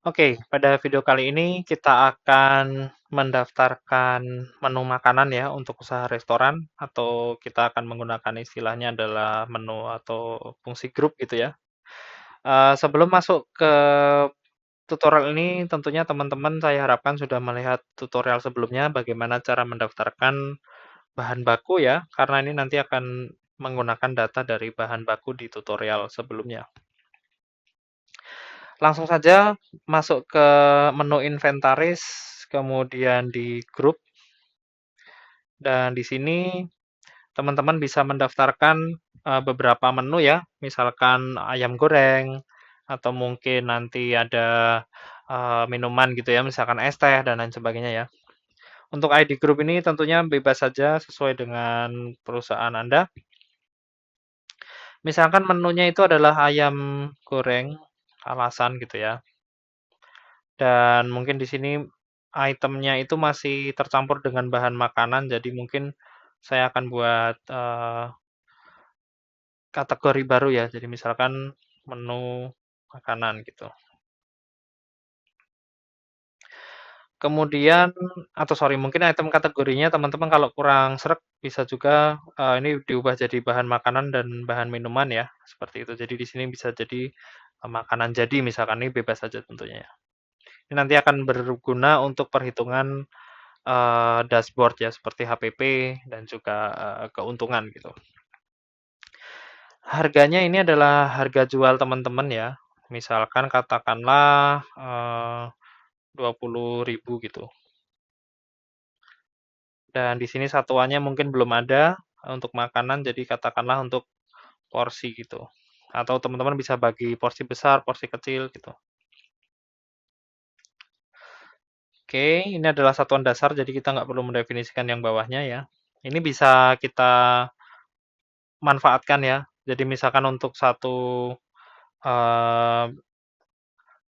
Oke, pada video kali ini kita akan mendaftarkan menu makanan ya untuk usaha restoran atau kita akan menggunakan istilahnya adalah menu atau fungsi grup gitu ya. Sebelum masuk ke tutorial ini tentunya teman-teman saya harapkan sudah melihat tutorial sebelumnya bagaimana cara mendaftarkan bahan baku ya, karena ini nanti akan menggunakan data dari bahan baku di tutorial sebelumnya. Langsung saja masuk ke menu inventaris, kemudian di grup, dan di sini teman-teman bisa mendaftarkan beberapa menu ya, misalkan ayam goreng, atau mungkin nanti ada minuman gitu ya, misalkan es teh dan lain sebagainya ya. Untuk ID grup ini tentunya bebas saja sesuai dengan perusahaan Anda. Misalkan menunya itu adalah ayam goreng alasan gitu ya. Dan mungkin di sini itemnya itu masih tercampur dengan bahan makanan, jadi mungkin saya akan buat kategori baru ya. Jadi misalkan menu makanan gitu. Kemudian atau sorry mungkin item kategorinya teman-teman kalau kurang sreg bisa juga ini diubah jadi bahan makanan dan bahan minuman ya, seperti itu. Jadi di sini bisa jadi makanan jadi misalkan ini bebas saja tentunya ya. Ini nanti akan berguna untuk perhitungan dashboard ya seperti HPP dan juga keuntungan gitu. Harganya ini adalah harga jual teman-teman ya. Misalkan katakanlah 20.000 gitu. Dan di sini satuannya mungkin belum ada untuk makanan, jadi katakanlah untuk porsi gitu. Atau teman-teman bisa bagi porsi besar, porsi kecil gitu. Oke, ini adalah satuan dasar, jadi kita nggak perlu mendefinisikan yang bawahnya ya. Ini bisa kita manfaatkan ya. Jadi misalkan untuk satu eh,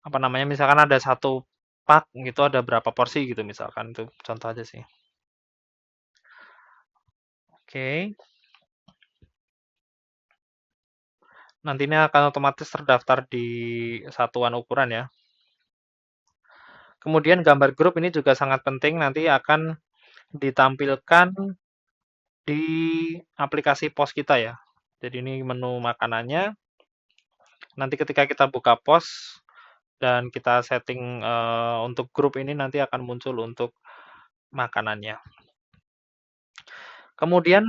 apa namanya, misalkan ada satu pak gitu ada berapa porsi gitu misalkan itu contoh aja sih. Oke, nanti ini akan otomatis terdaftar di satuan ukuran ya. Kemudian gambar grup ini juga sangat penting nanti akan ditampilkan di aplikasi pos kita ya. Jadi ini menu makanannya. Nanti ketika kita buka pos dan kita setting untuk grup ini nanti akan muncul untuk makanannya. Kemudian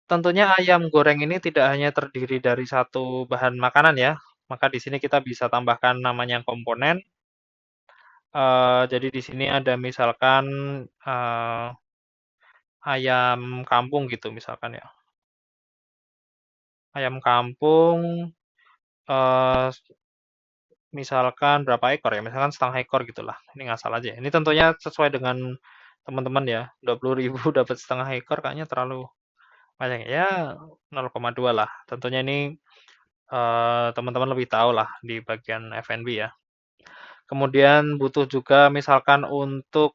tentunya ayam goreng ini tidak hanya terdiri dari satu bahan makanan ya, maka di sini kita bisa tambahkan namanya komponen. Jadi di sini ada misalkan eh, ayam kampung gitu misalkan ya. Ayam kampung eh, misalkan berapa ekor ya? Misalkan setengah ekor gitulah. Ini ngasal aja. Ini tentunya sesuai dengan teman-teman ya. 20.000 dapat setengah ekor kayaknya terlalu banyak ya. 0,2 lah. Tentunya ini teman-teman lebih tahu lah di bagian F&B ya. Kemudian butuh juga misalkan untuk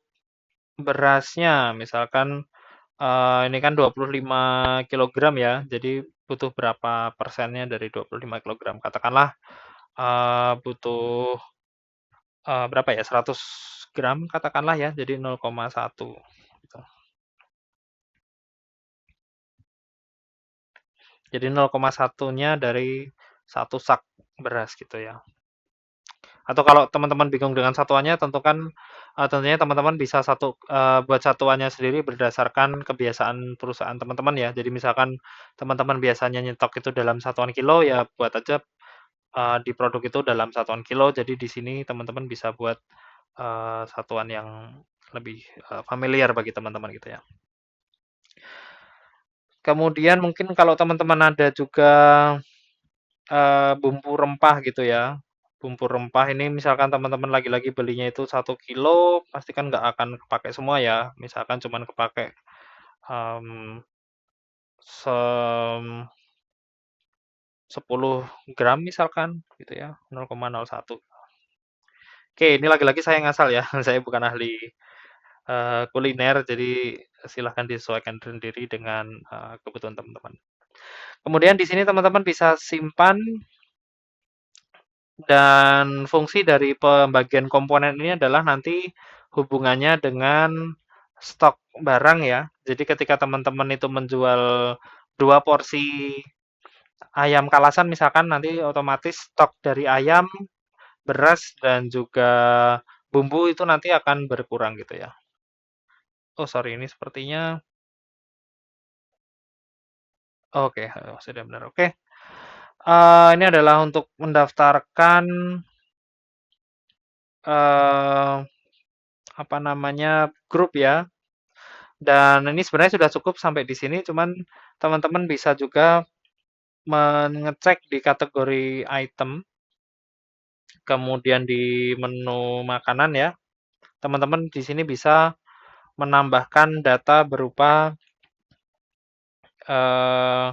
berasnya, misalkan ini kan 25 kilogram ya, jadi butuh berapa persennya dari 25 kilogram. Katakanlah butuh berapa ya, 100 gram katakanlah ya, jadi 0,1 gitu. Jadi 0,1-nya dari satu sak beras gitu ya. Atau kalau teman-teman bingung dengan satuannya, tentunya teman-teman bisa buat satuannya sendiri berdasarkan kebiasaan perusahaan teman-teman ya. Jadi misalkan teman-teman biasanya nyetok itu dalam satuan kilo, ya buat aja di produk itu dalam satuan kilo. Jadi di sini teman-teman bisa buat satuan yang lebih familiar bagi teman-teman gitu ya. Kemudian mungkin kalau teman-teman ada juga bumbu rempah gitu ya. Bumbu rempah ini misalkan teman-teman lagi-lagi belinya itu 1 kilo, pasti kan nggak akan kepake semua ya. Misalkan cuman kepake em, se 10 gram misalkan gitu ya, 0,01. Oke, ini lagi-lagi saya ngasal ya. Saya bukan ahli kuliner, jadi silahkan disesuaikan sendiri dengan kebutuhan teman-teman. Kemudian di sini teman-teman bisa simpan Dan fungsi dari pembagian komponen ini adalah nanti hubungannya dengan stok barang ya. Jadi ketika teman-teman itu menjual 2 porsi ayam kalasan misalkan nanti otomatis stok dari ayam, beras, dan juga bumbu itu nanti akan berkurang gitu ya. Oh sorry, ini sepertinya oke, sudah benar. Oke, ini adalah untuk mendaftarkan eh, apa namanya grup ya. Dan ini sebenarnya sudah cukup sampai di sini, cuman teman-teman bisa juga mengecek di kategori item, kemudian di menu makanan ya. Teman-teman di sini bisa menambahkan data berupa eh,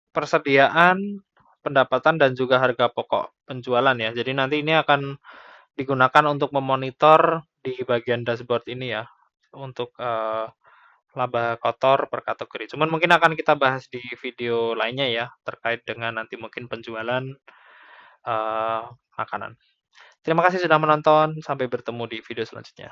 persediaan, pendapatan, dan juga harga pokok penjualan ya. Jadi nanti ini akan digunakan untuk memonitor di bagian dashboard ini ya, untuk laba kotor per kategori. Cuman mungkin akan kita bahas di video lainnya ya, terkait dengan nanti mungkin penjualan makanan. Terima kasih sudah menonton, sampai bertemu di video selanjutnya.